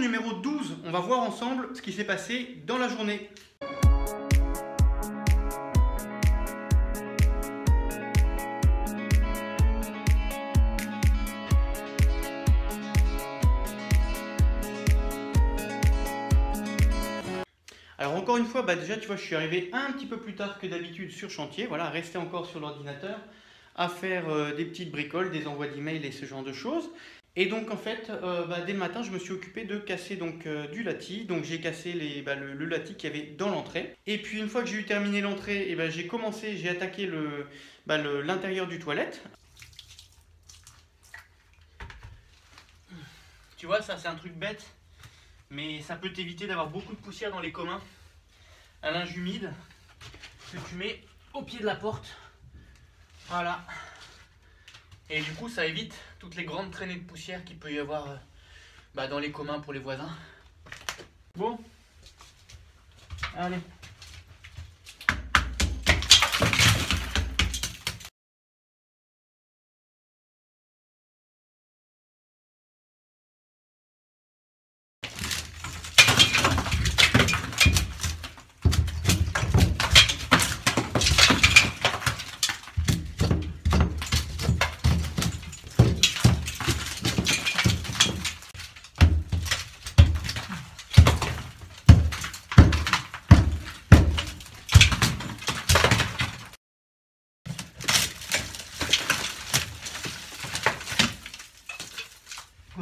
numéro 12. On va voir ensemble ce qui s'est passé dans la journée. Alors encore une fois, déjà tu vois, je suis arrivé un petit peu plus tard que d'habitude sur chantier, voilà, rester encore sur l'ordinateur, à faire des petites bricoles, des envois d'emails et ce genre de choses. Et donc en fait, dès le matin, je me suis occupé de casser du lati. Donc j'ai cassé le lati qu'il y avait dans l'entrée. Et puis une fois que j'ai eu terminé l'entrée, j'ai attaqué l'intérieur du toilette. Tu vois, ça c'est un truc bête, mais ça peut t'éviter d'avoir beaucoup de poussière dans les communs. Un linge humide que tu mets au pied de la porte. Voilà. Et du coup, ça évite toutes les grandes traînées de poussière qu'il peut y avoir dans les communs pour les voisins. Bon. Allez.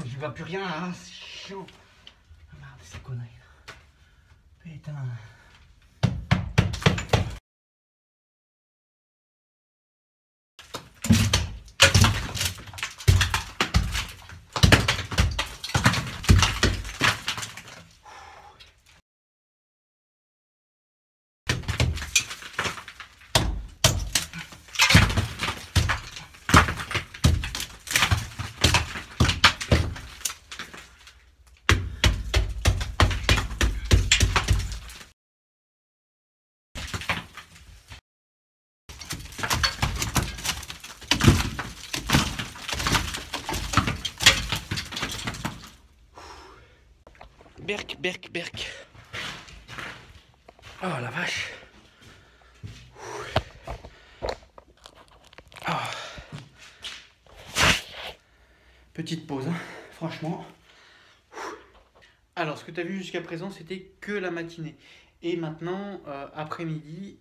Je vois plus rien là, c'est chiant. Regarde ces conneries là. Putain. Berk. Oh la vache. Oh. Petite pause, hein, franchement. Alors, ce que tu as vu jusqu'à présent, c'était que la matinée. Et maintenant, après-midi,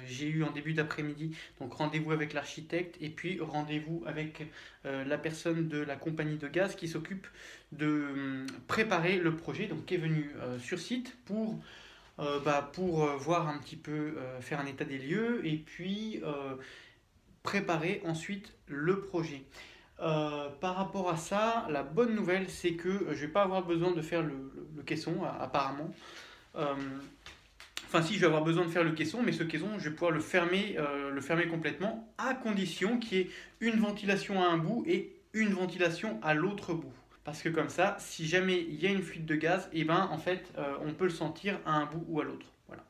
j'ai eu en début d'après-midi donc rendez-vous avec l'architecte et puis rendez-vous avec la personne de la compagnie de gaz qui s'occupe de préparer le projet, donc qui est venu sur site pour voir un petit peu, faire un état des lieux et puis préparer ensuite le projet. Par rapport à ça, la bonne nouvelle, c'est que je ne vais pas avoir besoin de faire le caisson, apparemment. Enfin si, je vais avoir besoin de faire le caisson, mais ce caisson, je vais pouvoir le fermer complètement, à condition qu'il y ait une ventilation à un bout et une ventilation à l'autre bout. Parce que comme ça, si jamais il y a une fuite de gaz, on peut le sentir à un bout ou à l'autre. Voilà.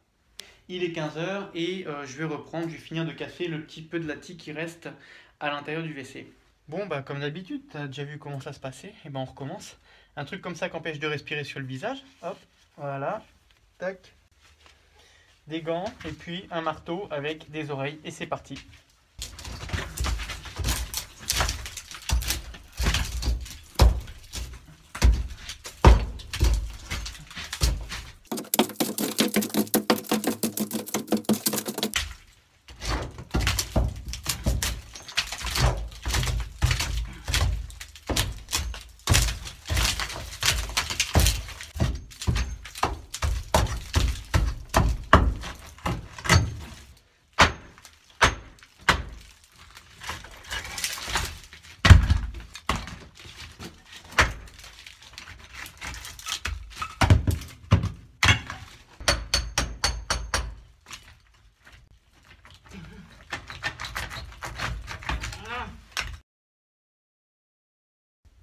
Il est 15h et je vais finir de casser le petit peu de lati qui reste à l'intérieur du WC. Bon, comme d'habitude, tu as déjà vu comment ça se passait. Et on recommence. Un truc comme ça qui empêche de respirer sur le visage. Hop, voilà. Tac. Des gants et puis un marteau avec des oreilles. Et c'est parti.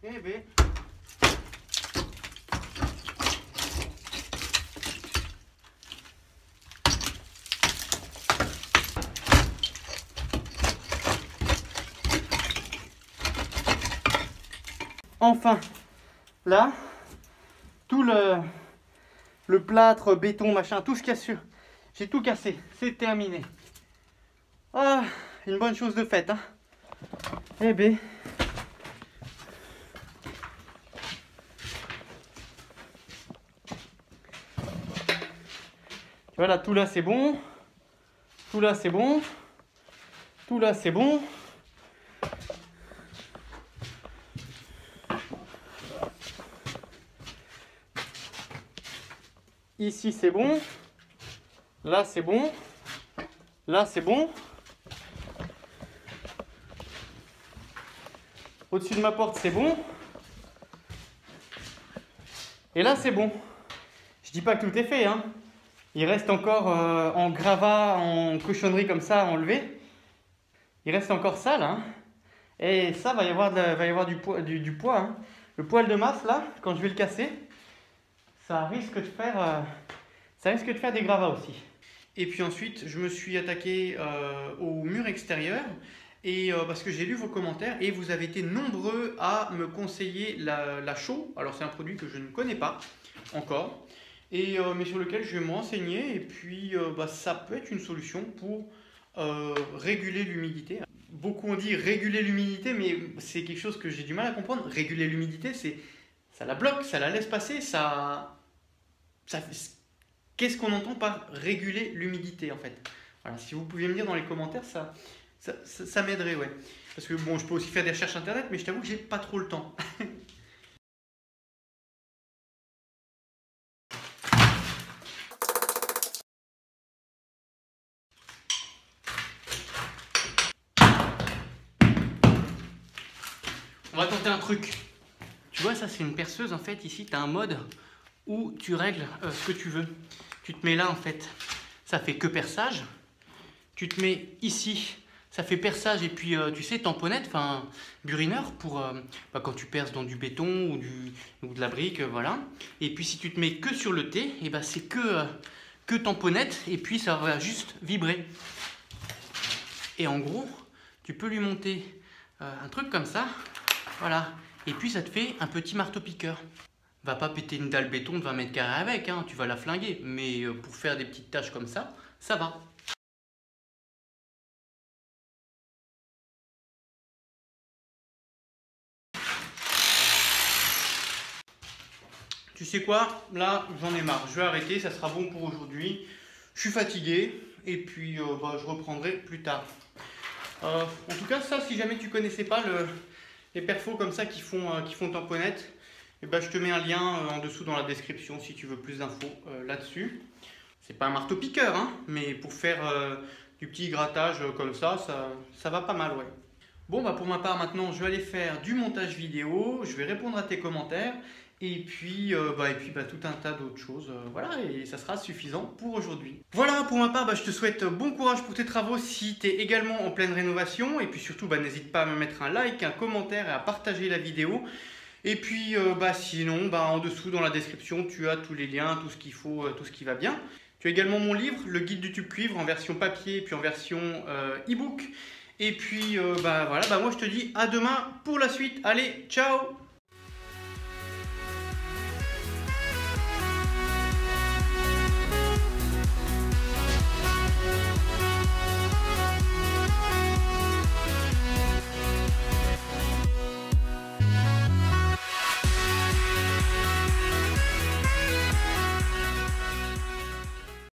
Eh ben. Enfin, là, tout le plâtre, béton, machin, tout ce qu'il y a sur. J'ai tout cassé, c'est terminé. Ah, une bonne chose de faite, hein. Eh ben. Voilà, tout là c'est bon. Tout là c'est bon. Tout là c'est bon. Ici c'est bon. Là c'est bon. Là c'est bon. Au-dessus de ma porte c'est bon. Et là c'est bon. Je dis pas que tout est fait, hein. Il reste encore en gravat, en cochonnerie comme ça à enlever. Il reste encore ça là, hein. Et ça va y avoir, du poids. Hein. Le poil de masse là, quand je vais le casser, ça risque de faire des gravats aussi. Et puis ensuite, je me suis attaqué au mur extérieur. Et parce que j'ai lu vos commentaires et vous avez été nombreux à me conseiller la chaux. Alors c'est un produit que je ne connais pas encore. Mais sur lequel je vais me renseigner et puis ça peut être une solution pour réguler l'humidité. Beaucoup ont dit réguler l'humidité, mais c'est quelque chose que j'ai du mal à comprendre. Réguler l'humidité, ça la bloque, ça la laisse passer, qu'est-ce qu'on entend par réguler l'humidité en fait? Voilà, si vous pouviez me dire dans les commentaires, ça m'aiderait, ouais. Parce que bon, je peux aussi faire des recherches internet, mais je t'avoue que j'ai pas trop le temps. On va tenter un truc. Tu vois, ça c'est une perceuse en fait. Ici, tu as un mode où tu règles ce que tu veux. Tu te mets là en fait, ça fait que perçage. Tu te mets ici, ça fait perçage et puis tu sais, tamponnette, enfin burineur pour quand tu perces dans du béton ou de la brique, voilà. Et puis si tu te mets que sur le T, et c'est que tamponnette et puis ça va juste vibrer. Et en gros, tu peux lui monter un truc comme ça. Voilà, et puis ça te fait un petit marteau-piqueur. Va pas péter une dalle béton de 20 mètres carrés avec, hein, tu vas la flinguer. Mais pour faire des petites tâches comme ça va. Tu sais quoi? Là, j'en ai marre. Je vais arrêter, ça sera bon pour aujourd'hui. Je suis fatigué et puis je reprendrai plus tard. En tout cas, ça, si jamais tu connaissais pas les perfos comme ça qui font tamponnette, je te mets un lien en dessous dans la description si tu veux plus d'infos là-dessus. C'est pas un marteau-piqueur, hein, mais pour faire du petit grattage comme ça va pas mal, ouais. Bon, pour ma part, maintenant, je vais aller faire du montage vidéo, je vais répondre à tes commentaires, et puis tout un tas d'autres choses. Voilà, et ça sera suffisant pour aujourd'hui. Voilà, pour ma part, je te souhaite bon courage pour tes travaux si tu es également en pleine rénovation. Et puis surtout, n'hésite pas à me mettre un like, un commentaire et à partager la vidéo. Et puis sinon, en dessous dans la description, tu as tous les liens, tout ce qu'il faut, tout ce qui va bien. Tu as également mon livre, le guide du tube cuivre, en version papier et puis en version e-book. Et puis voilà, moi je te dis à demain pour la suite. Allez, ciao!